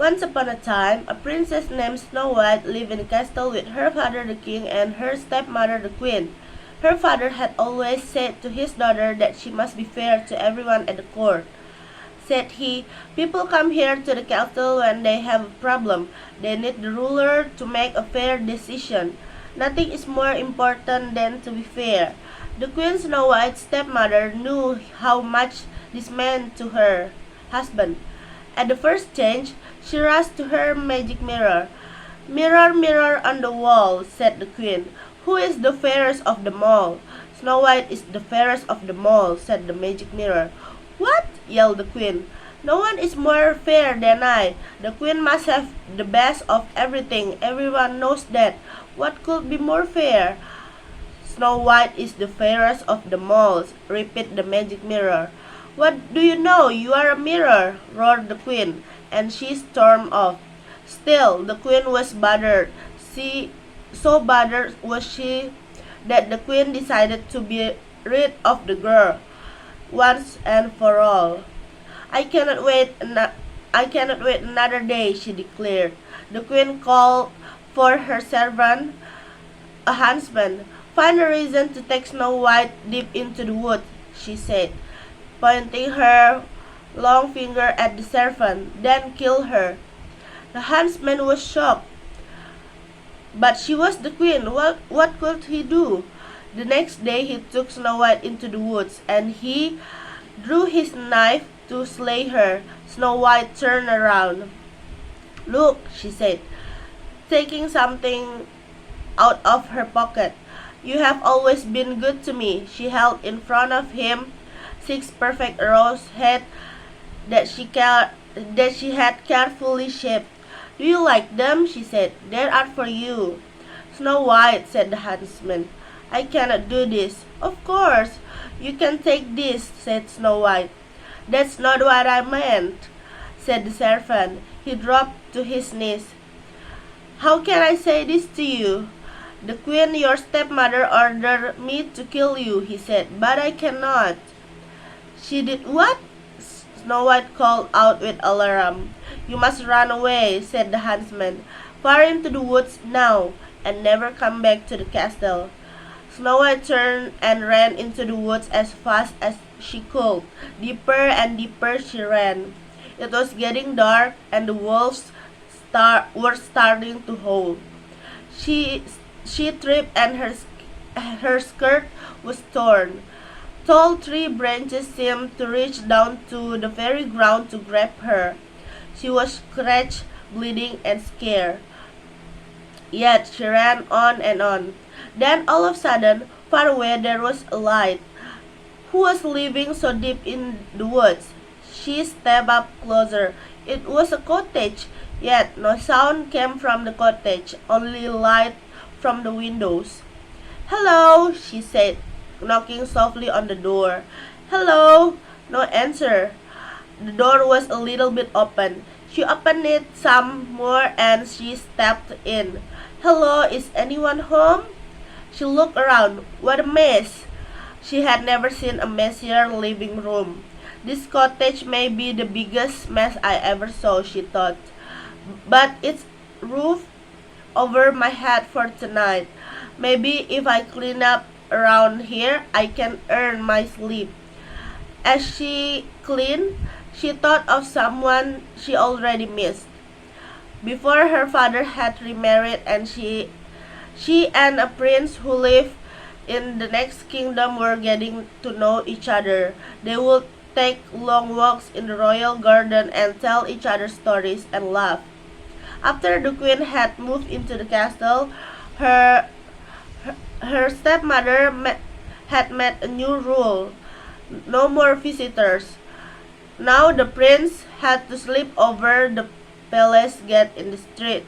Once upon a time, a princess named Snow White lived in a castle with her father the king and her stepmother the queen. Her father had always said to his daughter that she must be fair to everyone at the court. Said he, people come here to the castle when they have a problem. They need the ruler to make a fair decision. Nothing is more important than to be fair. The Queen Snow White's stepmother knew how much this meant to her husband. At the first change, she rushed to her magic mirror. Mirror, mirror on the wall, said the queen, who is the fairest of them all? Snow White is the fairest of them all, said the magic mirror. What? Yelled the queen. No one is more fair than I. The queen must have the best of everything. Everyone knows that. What could be more fair? Snow White is the fairest of them all, repeated the magic mirror. What do you know? You are a mirror, roared the queen, and she stormed off. Still, the queen was bothered. So bothered was she that the queen decided to be rid of the girl once and for all. I cannot wait another day, she declared. The queen called for her servant, a huntsman. Find a reason to take Snow White deep into the woods, she said, pointing her long finger at the servant. Then kill her. The huntsman was shocked. But she was the queen. What could he do? The next day he took Snow White into the woods, and he drew his knife to slay her. Snow White turned around. Look, she said, taking something out of her pocket. You have always been good to me. She held in front of him 6 perfect rose heads that she had carefully shaped. Do you like them? She said. They are for you. Snow White, said the huntsman. I cannot do this. Of course, you can take this, said Snow White. That's not what I meant, said the servant. He dropped to his knees. How can I say this to you? The queen, your stepmother, ordered me to kill you, he said, but I cannot. She did what? Snow White called out with alarm. You must run away, said the huntsman. Far into the woods now, and never come back to the castle. Snow White turned and ran into the woods as fast as she could. Deeper and deeper she ran. It was getting dark, and the wolves were starting to howl. She tripped, and her skirt was torn. Tall tree branches seemed to reach down to the very ground to grab her. She was scratched, bleeding, and scared. Yet she ran on and on. Then all of a sudden, far away there was a light. Who was living so deep in the woods? She stepped up closer. It was a cottage, yet no sound came from the cottage, only light from the windows. Hello, she said, knocking softly on the door. Hello, no answer. The door was a little bit open. She opened it some more and she stepped in. Hello, is anyone home? She looked around. What a mess! She had never seen a messier living room. This cottage may be the biggest mess I ever saw, she thought. But it's roof over my head for tonight. Maybe if I clean up around here, I can earn my sleep. As she cleaned, she thought of someone she already missed. Before her father had remarried, and she and a prince who lived in the next kingdom were getting to know each other. They would take long walks in the royal garden and tell each other stories and laugh. After the queen had moved into the castle, her stepmother had made a new rule. No more visitors. Now the prince had to sleep over the palace gate in the street.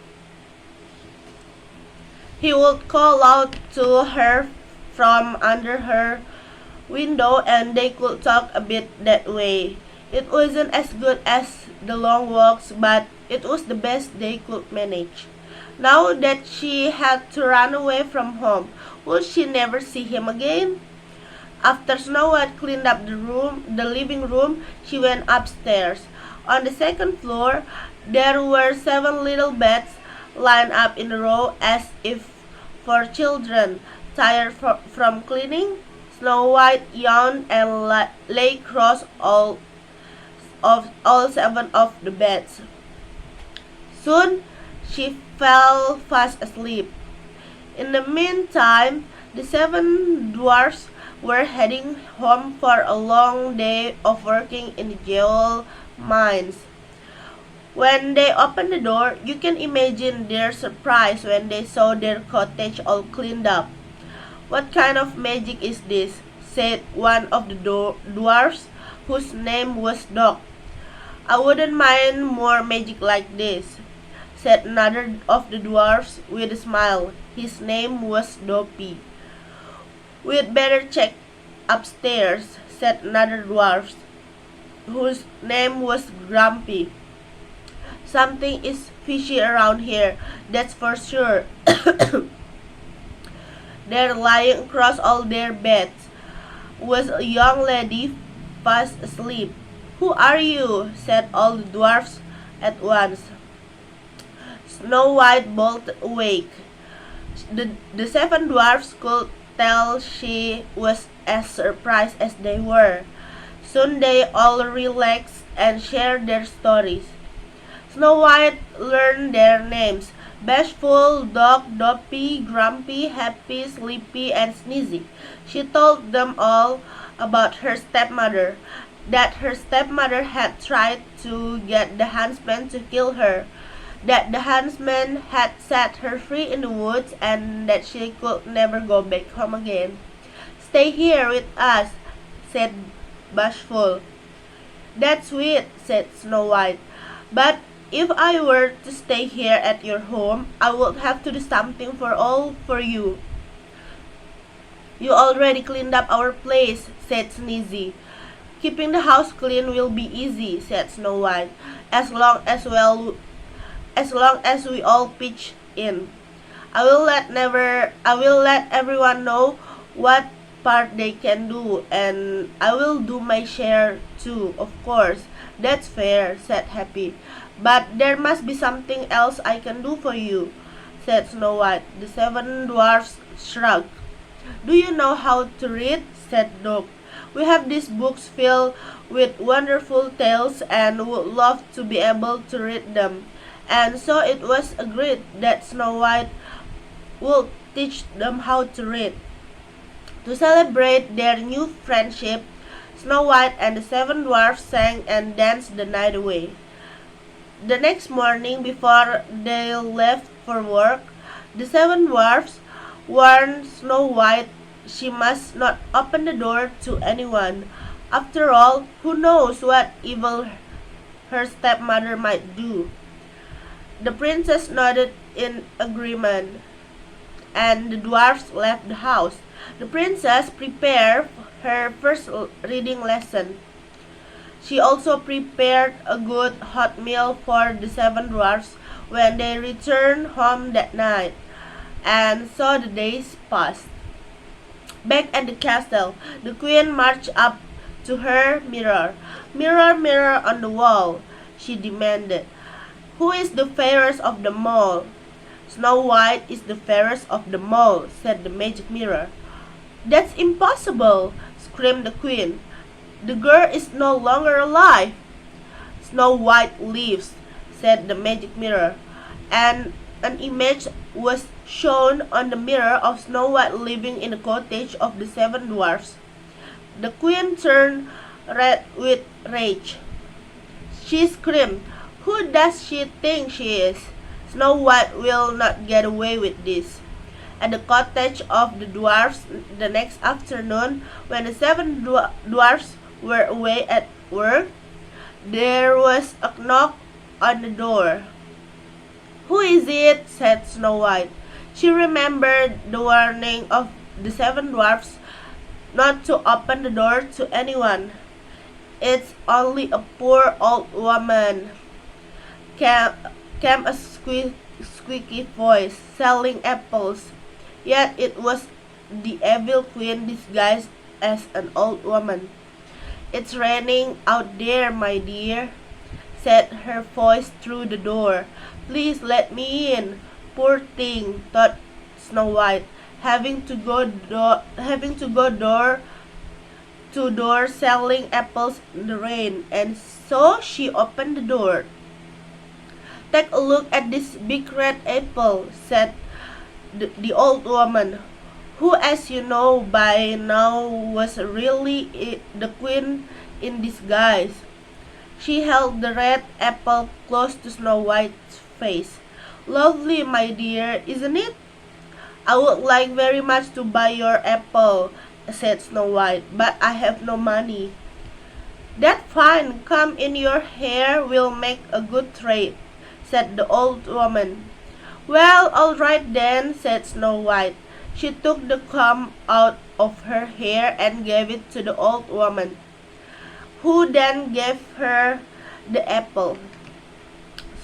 He would call out to her from under her window and they could talk a bit that way. It wasn't as good as the long walks, but it was the best they could manage. Now that she had to run away from home, would she never see him again? After Snow White cleaned up the living room, she went upstairs. On the second floor, There were 7 little beds lined up in a row as if for children. Tired from cleaning, Snow White yawned and lay across all 7 of the beds. Soon she fell fast asleep. In the meantime, the 7 dwarfs were heading home for a long day of working in the jewel mines. When they opened the door, you can imagine their surprise when they saw their cottage all cleaned up. "What kind of magic is this?" said one of the dwarfs, whose name was Doc. "I wouldn't mind more magic like this," said another of the dwarfs with a smile. His name was Dopey. "We'd better check upstairs," said another dwarf, whose name was Grumpy. "Something is fishy around here, that's for sure." There, lying across all their beds, was a young lady fast asleep. "Who are you?" said all the dwarfs at once. Snow White bolted awake. The 7 dwarfs could tell she was as surprised as they were. Soon they all relaxed and shared their stories. Snow White learned their names: Bashful, Doc, Dopey, Grumpy, Happy, Sleepy, and Sneezy. She told them all about her stepmother, that her stepmother had tried to get the huntsman to kill her, that the huntsman had set her free in the woods, and that she could never go back home again. "Stay here with us," said Bashful. "That's sweet," said Snow White. "But if I were to stay here at your home, I would have to do something for you." "You already cleaned up our place," said Sneezy. "Keeping the house clean will be easy," said Snow White, as long as we all pitch in. I will let everyone know what part they can do, and I will do my share too, of course." "That's fair," said Happy. "But there must be something else I can do for you," said Snow White. The 7 dwarfs shrugged. "Do you know how to read?" said Doc. "We have these books filled with wonderful tales and would love to be able to read them." And so it was agreed that Snow White would teach them how to read. To celebrate their new friendship, Snow White and the 7 dwarfs sang and danced the night away. The next morning, before they left for work, the 7 dwarfs warned Snow White she must not open the door to anyone. After all, who knows what evil her stepmother might do? The princess nodded in agreement, and the dwarfs left the house. The princess prepared her first reading lesson. She also prepared a good hot meal for the 7 dwarfs when they returned home that night, and so the days passed. Back at the castle, the queen marched up to her mirror. "Mirror, mirror on the wall," she demanded, "who is the fairest of them all?" "Snow White is the fairest of them all," said the magic mirror. "That's impossible," screamed the queen. "The girl is no longer alive." "Snow White lives," said the magic mirror, and an image was shown on the mirror of Snow White living in the cottage of the 7 dwarfs. The queen turned red with rage. She screamed, "Who does she think she is? Snow White will not get away with this." At the cottage of the dwarfs the next afternoon, when the 7 dwarfs were away at work, there was a knock on the door. "Who is it?" said Snow White. She remembered the warning of the 7 dwarfs not to open the door to anyone. "It's only a poor old woman," came a squeaky voice, "selling apples." Yet it was the evil queen disguised as an old woman. "It's raining out there, my dear," said her voice through the door. "Please let me in." Poor thing, thought Snow White, having to go door to door selling apples in the rain, and so she opened the door. "Take a look at this big red apple," said the old woman, who, as you know by now, was really the queen in disguise. She held the red apple close to Snow White's face. "Lovely, my dear, isn't it?" "I would like very much to buy your apple," said Snow White, "but I have no money." "That's fine. Come in, your hair will make a good trade," said the old woman. "Well, all right then," said Snow White. She took the comb out of her hair and gave it to the old woman, who then gave her the apple.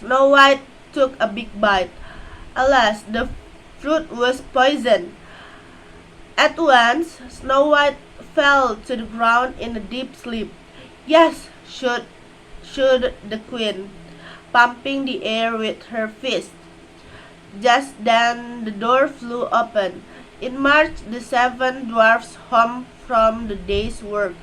Snow White took a big bite. Alas, the fruit was poison. At once, Snow White fell to the ground in a deep sleep. "Yes," shouted the queen, pumping the air with her fist. Just then the door flew open. In marched the 7 dwarfs home from the day's work.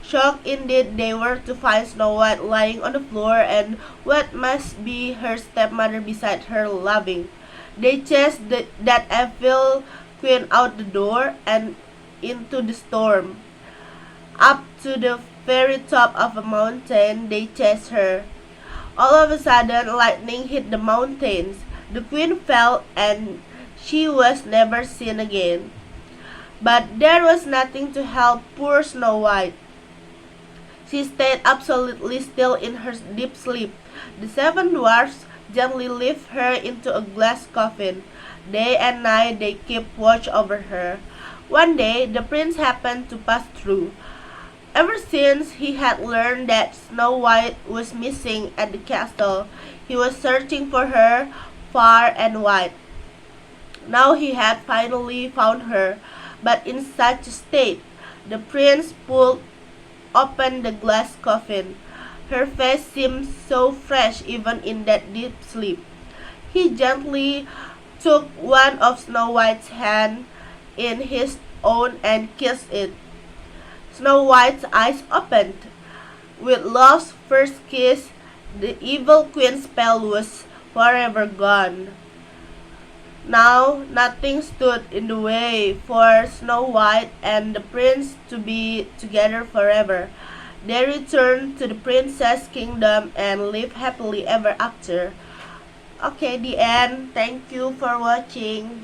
Shocked indeed they were to find Snow White lying on the floor, and what must be her stepmother beside her, laughing. They chased that evil queen out the door and into the storm. Up to the very top of a mountain they chased her. All of a sudden lightning hit the mountains. The queen fell, and she was never seen again. But there was nothing to help poor Snow White. She stayed absolutely still in her deep sleep. The 7 dwarfs gently lifted her into a glass coffin. Day and night they kept watch over her. One day the prince happened to pass through. Ever since he had learned that Snow White was missing at the castle, he was searching for her far and wide. Now he had finally found her, but in such a state. The prince pulled open the glass coffin. Her face seemed so fresh even in that deep sleep. He gently took one of Snow White's hands in his own and kissed it. Snow White's eyes opened. With love's first kiss, the evil queen's spell was forever gone. Now nothing stood in the way for Snow White and the prince to be together forever. They returned to the princess' kingdom and lived happily ever after. Okay, the end. Thank you for watching.